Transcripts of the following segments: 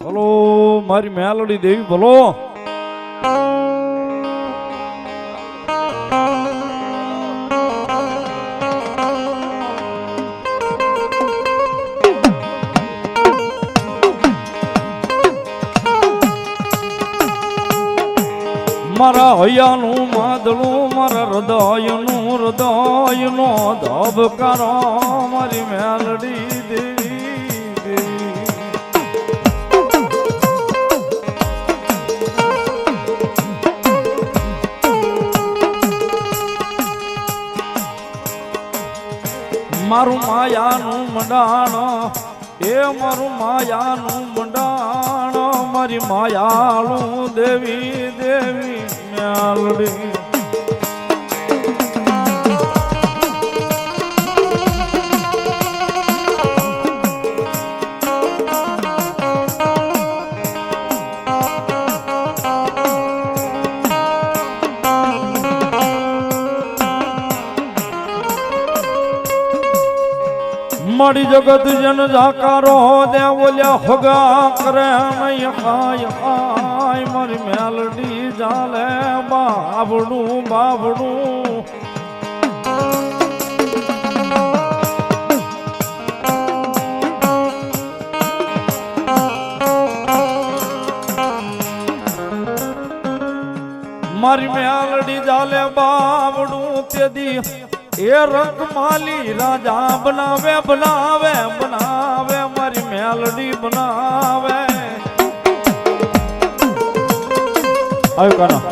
બોલો મારી મેલડી દેવી બોલો. મારા હૈયાનું માદળું મારા હૃદયનો ધબકારો મારી મેલડી દેવી. મારું માયાનું મંડાણ એ મારું માયાનું મંડાણ મારી માયાળું દેવી દેવી મેલડી. મારી જગત જન જાકારો દે બોલ્યા હોગા કરે નહીં હાય હાય મારી મેલડી જાલે બાબડું બાબડું. મારી મેલડી જાલે બાબડું તેદી એ રંગ માલી રાજા બનાવે બનાવે બનાવે મારી મેલડી બનાવે. આવ્યો કાના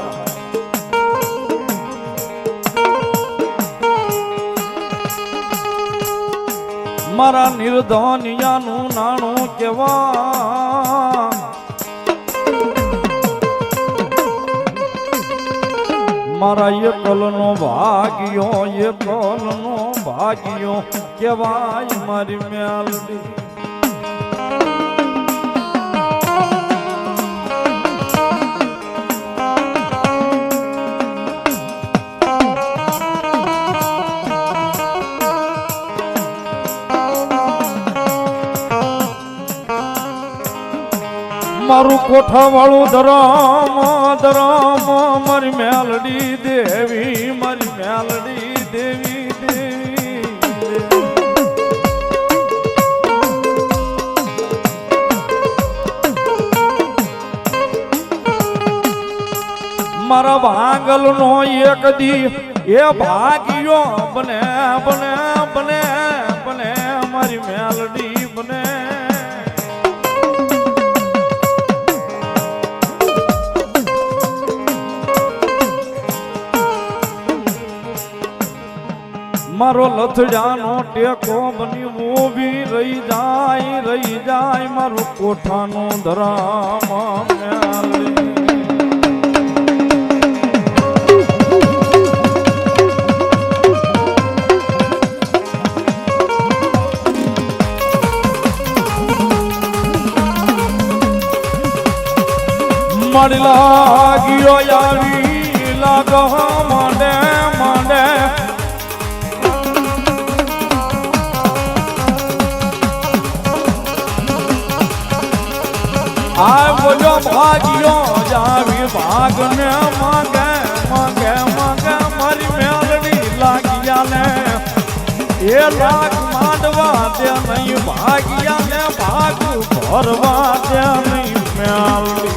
મારા નિર્ધનિયાનું નાણું કેવા મારા એકલનો ભાગ્યો કેવાય મારી મેલડી. મારું કોઠા વાળું ધરામ ધરામ મારી મેલડી દેવી મારી મેલડી દેવી દેવી. મારા ભાંગલ નો એક દી એ ભાગ્યો બને બને બને બને મારી મેલડી બને. મારો લથડાનો ટેકો બની ઊભી રહી જાય મારું કોઠાનું ધરામ મેલડી. મારી લાગ્યો આવી લાગ માંડે માંડે આ બોલો ભાગ્યો જાવી ભાગને માંગે માંગે માંગે મારી મેલડી લાગ્યા ને એ લાગ માંડવા દે નહીં ભાગ્યા ને ભાગ ભરવા દે નહીં મેલડી.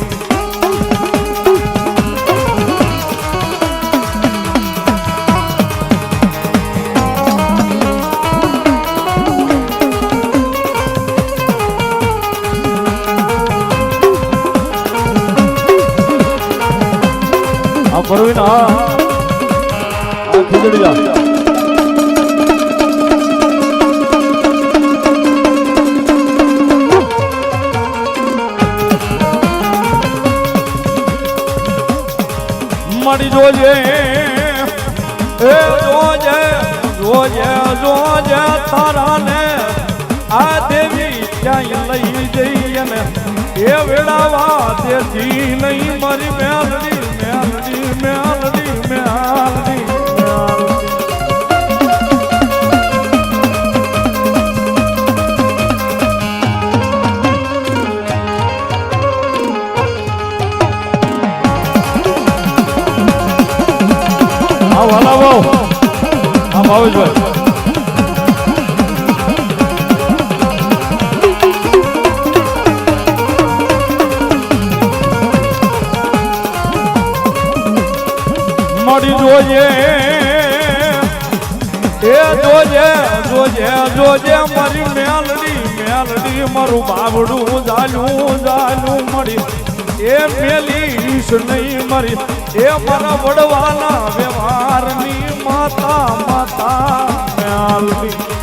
પરવીન આ ખીચડી જા મળી જોજે એ જોજે જોજે જોજે તારા ને આ દેવી ક્યાંય લઈ જઈએ ને એ વેળાવા દેતી નહીં મારી મેલડી મેલડી મેલડી મેલડી. વાલા બહુ આ ભાવેશભાઈ મળી જોઈએ એ જોજે જોજે જોજે મારી મેલડી મારું બાબડું જાલું જાલું મળી એ મેલીશ નહીં મરી એ મારા વડવાના વ્યવહારની માતા માતા મેલડી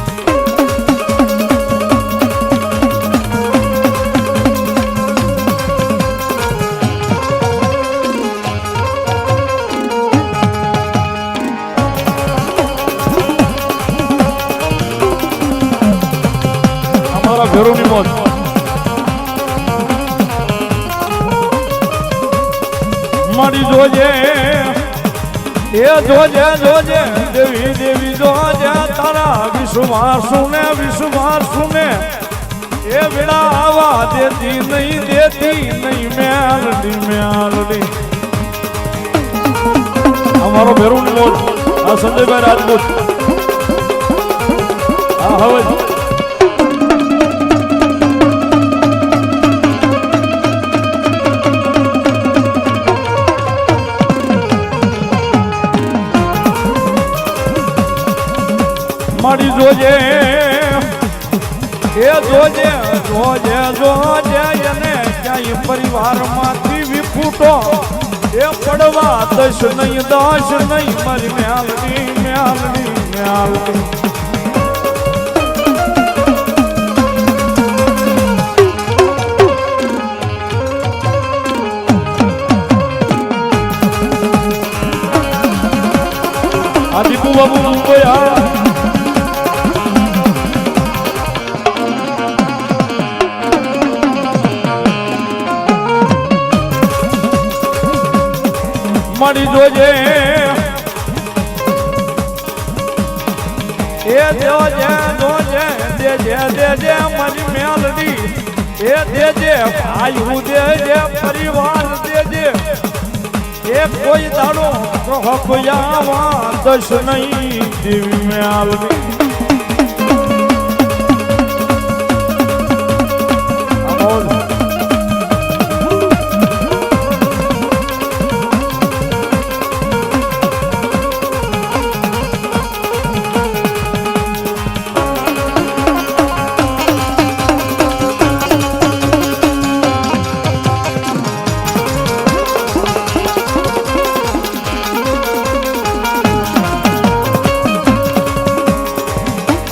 ઘરોની મોજ મળી જોજે એ જોજે જોજે દેવી દેવી જોજે તારા વિશ્વાસુને એ વેળા આવા દેતી નહીં મેલડી અમારો ભેરુની મોજ આ સંજયભાઈ રાજપૂત આ હવે મળી જોજે એ જોજે જોજે જોજે એને ક્યાંય પરિવારમાંથી વિખૂટો એ પડવા દશ નહીં મારી મેલડી આ દીપુ બાબુ ગયા મળી જોજે એ જોજે જોજે દેજે મારી મેલડી એ દેજે ભાઈ દેજે પરિવાર દેજે એ કોઈ દાડો કહ્યાવા દશ નહીં દેવી મેલડી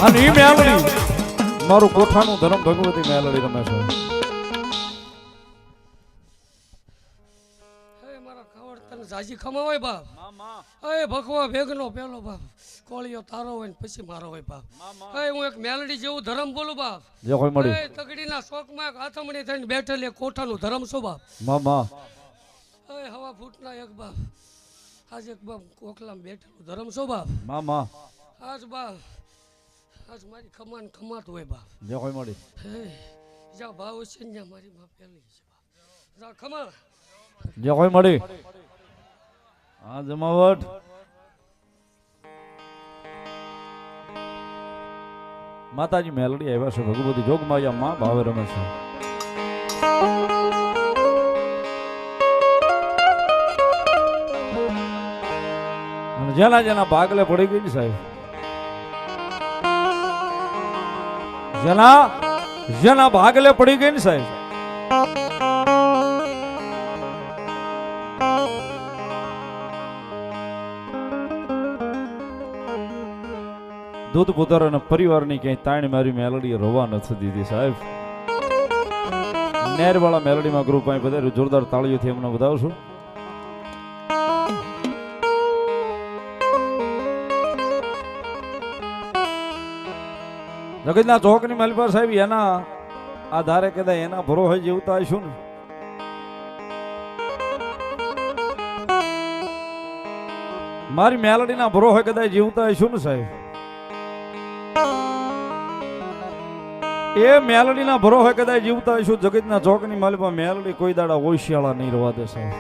અને ઈ મેલડી મારું કોઠાનું ધર્મ ભગવતી મેલડી રમે છે મારા ખવડ તને જાજી ખમાવાય બાપ એ ભગવા ભેગનો પેલો બાપ કોળિયો તારો હોય ને પછી મારો હોય બાપ હું એક મેલડી જેવું ધર્મ બોલું બાપ જે કોઈ મળી તગડીના શોકમાં આથમણી થઈને બેઠેલી કોઠાનું ધર્મ છો બાપ મામા હવા ફૂટના એક બાપ આજ એક બાપ કોકલામાં બેઠેલું ધર્મ છો બાપ મામા આજ બાપ આજ મારી ખમાન ખમાત હોય બાપ જે કોઈ મળી જ્યાં ભાવ છે ને જ્યાં મારી માં પેલી છે બાપ જા ખમા જે કોઈ મળી હા જમાવટ માતાજી મેલડી આવ્યા છે ભગવતી જોગમાયા માં ભાવે રમે છે અને જેના જેના ભાગલે પડી ગઈ ને સાહેબ જેના ભાગલે પડી ગઈ ને સાહેબ દૂધ પુત્ર અને પરિવારની ક્યાંય તાણી મારી મેલડી રોવા નથી દીધી સાહેબ નેરવાળા મેલડીમાં ગ્રુપ અહીં બધા જોરદાર તાળીઓથી એમને વધાવશું જગતના ચોકની માલપા સાહેબ એના આધારે કદાચ એના ભરોસે જીવતા આવીશું ને મારી મેલડીના ભરોસે કદાચ જીવતા આવીશું ને સાહેબ એ મેલડીના ભરોસે કદાચ જીવતા આવીશું જગતના ચોકની માલપા મેલડી કોઈ દાડા ઓશિયાળા નહીં રવા દે સાહેબ